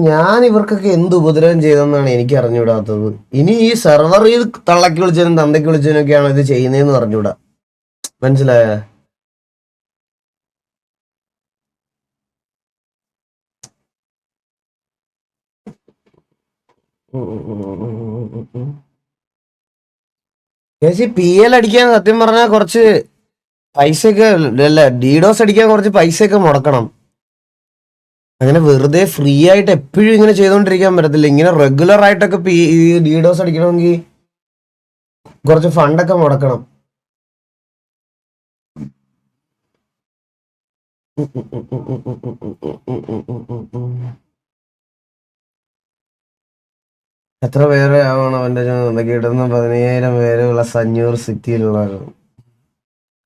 ഞാൻ ഇവർക്കൊക്കെ എന്ത് ഉപദ്രവം ചെയ്തെന്നാണ് എനിക്ക് അറിഞ്ഞുവിടാത്തത്. ഇനി ഈ സെർവർ തള്ളക്കി വിളിച്ചതിനും തന്തയ്ക്ക് വിളിച്ചതിനൊക്കെയാണ് ഇത് ചെയ്യുന്നതെന്ന് അറിഞ്ഞൂടാ. മനസ്സിലായ? PL അടിക്കാൻ സത്യം പറഞ്ഞാൽ കുറച്ച് പൈസയൊക്കെ അല്ല, ഡീഡോസ് അടിക്കാൻ കുറച്ച് പൈസയൊക്കെ മുടക്കണം. അങ്ങനെ വെറുതെ ഫ്രീ ആയിട്ട് എപ്പോഴും ഇങ്ങനെ ചെയ്തോണ്ടിരിക്കാൻ പറ്റത്തില്ല. ഇങ്ങനെ റെഗുലർ ആയിട്ടൊക്കെ ഈ ഡീഡോസ് അടിക്കണമെങ്കിൽ കുറച്ച് ഫണ്ടൊക്കെ മുടക്കണം. എത്ര പേരെ ആവണം അവന്റെ എന്തൊക്കെ ഇടുന്ന 15,000 പേരുള്ള സഞ്ഞൂർ സിറ്റിയിലുള്ള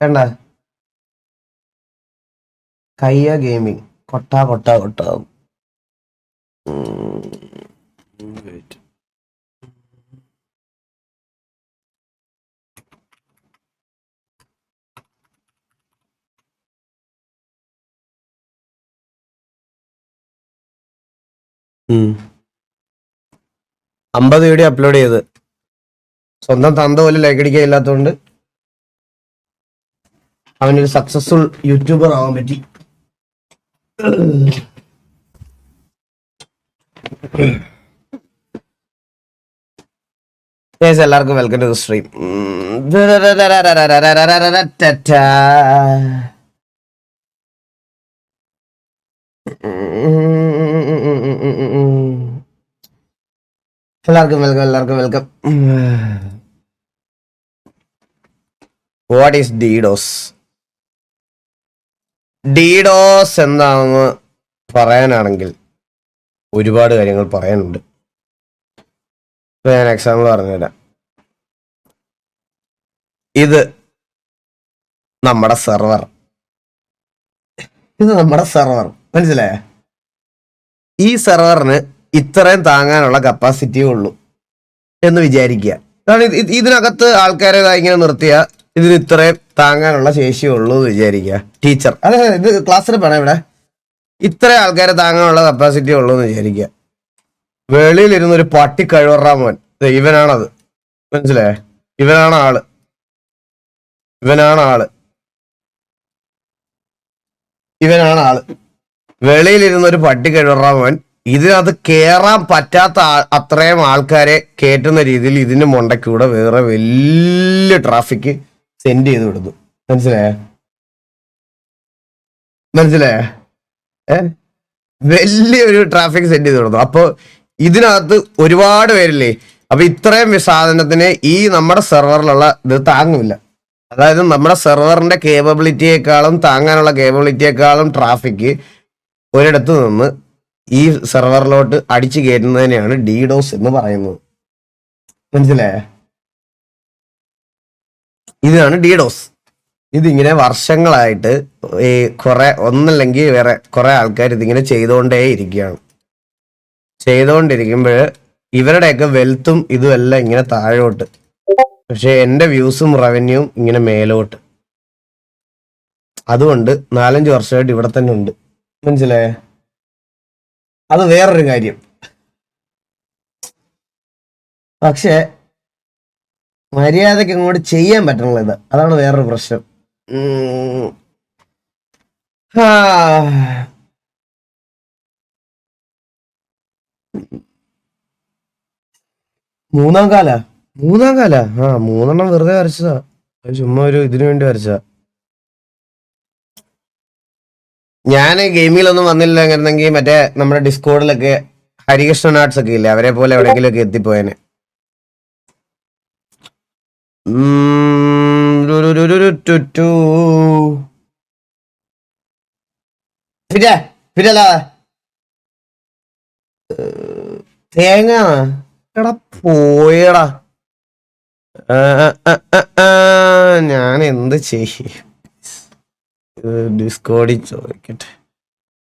കണ്ട കയ്യ ഗെയിമിങ് കൊട്ടാ. ഉം 50 വീഡിയോ അപ്ലോഡ് ചെയ്ത് സ്വന്തം തന്ത പോലും ലൈക്ക് അടിക്കാൻ ഇല്ലാത്തതുകൊണ്ട് അവനൊരു സക്സസ്ഫുൾ യൂട്യൂബർ ആവാൻ പറ്റി. എല്ലാവർക്കും വെൽക്കം ടു ദ സ്ട്രീം. എല്ലാവർക്കും welcome. What is DDoS? DDoS എന്താണെന്ന് പറയാനാണെങ്കിൽ ഒരുപാട് കാര്യങ്ങൾ പറയാനുണ്ട്. ഞാൻ എക്സാമ്പിൾ പറഞ്ഞുതരാം. ഇത് നമ്മുടെ സെർവർ മനസ്സിലായ? ഈ സെർവറിന് ഇത്രയും താങ്ങാനുള്ള കപ്പാസിറ്റിയേ ഉള്ളൂ എന്ന് വിചാരിക്കുക. കാരണം ഇതിനകത്ത് ആൾക്കാരെ ഇങ്ങനെ നിർത്തിയ ഇതിന് ഇത്രയും താങ്ങാനുള്ള ശേഷിയേ ഉള്ളൂ എന്ന് വിചാരിക്കുക. ടീച്ചർ അതെ, ഇത് ക്ലാസ്സിൽ പറയാം. ഇവിടെ ഇത്രയും ആൾക്കാരെ താങ്ങാനുള്ള കപ്പാസിറ്റിയേ ഉള്ളൂ എന്ന് വിചാരിക്കുക. വെളിയിലിരുന്ന് ഒരു പട്ടി കഴിവറാ മോൻ, ഇവനാണത്. മനസ്സിലായേ? ഇവനാണ് ആള്. വെളിയിലിരുന്ന ഒരു പട്ടി കഴിവറാ മോൻ ഇതിനകത്ത് കേറാൻ പറ്റാത്ത അത്രയും ആൾക്കാരെ കേറ്റുന്ന രീതിയിൽ ഇതിന്റെ മൊണ്ടക്കൂടെ വേറെ വലിയ ട്രാഫിക് സെൻഡ് ചെയ്ത് വിടുന്നു. മനസ്സിലായ? വലിയൊരു ട്രാഫിക് സെൻഡ് ചെയ്ത് വിടുന്നു. അപ്പൊ ഇതിനകത്ത് ഒരുപാട് പേരില്ലേ. അപ്പൊ ഇത്രയും സാധനത്തിന് ഈ നമ്മുടെ സെർവറിലുള്ള ഇത് താങ്ങില്ല. അതായത് നമ്മുടെ സെർവറിന്റെ കേപ്പബിലിറ്റിയെക്കാളും താങ്ങാനുള്ള കേപ്പബിലിറ്റിയെക്കാളും ട്രാഫിക് ഒരിടത്ത് നിന്ന് ഈ സെർവറിലോട്ട് അടിച്ചു കയറ്റുന്നതിനെയാണ് ഡീഡോസ് എന്ന് പറയുന്നത്. മനസ്സിലായ? ഇതാണ് ഡീഡോസ്. ഇതിങ്ങനെ വർഷങ്ങളായിട്ട് ഈ ഒന്നല്ലെങ്കിൽ വേറെ കുറെ ആൾക്കാർ ഇതിങ്ങനെ ചെയ്തുകൊണ്ടിരിക്കുമ്പോൾ ഇവരുടെയൊക്കെ വെൽത്തും ഇതുമെല്ലാം ഇങ്ങനെ താഴോട്ട്, പക്ഷെ എൻ്റെ വ്യൂസും റവന്യൂവും ഇങ്ങനെ മേലോട്ട്. അതുകൊണ്ട് 4-5 വർഷമായിട്ട് ഇവിടെ തന്നെ ഉണ്ട്. മനസ്സിലായേ? അത് വേറൊരു കാര്യം. പക്ഷെ മര്യാദക്ക് ഇങ്ങോട്ട് ചെയ്യാൻ പറ്റണല്ലോ. ഇത് അതാണ് വേറൊരു പ്രശ്നം. മൂന്നാം കാല 3 വെറുതെ വരച്ചതാ. ചുമ്മാ ഒരു ഇതിനു വേണ്ടി വരച്ചതാ. ഞാൻ ഗെയിമിലൊന്നും വന്നില്ലെങ്കിൽ മറ്റേ നമ്മുടെ ഡിസ്കോഡിലൊക്കെ ഹരികൃഷ്ണൻ ആർട്സ് ഒക്കെ ഇല്ലേ, അവരെ പോലെ എവിടെയെങ്കിലും ഒക്കെ എത്തിപ്പോയനെ. തേങ്ങ എടാ പോയടാ. ഞാൻ എന്ത് ചെയ്യും? ഡിസ്കോഡിൽ ചോദിക്കട്ടെ.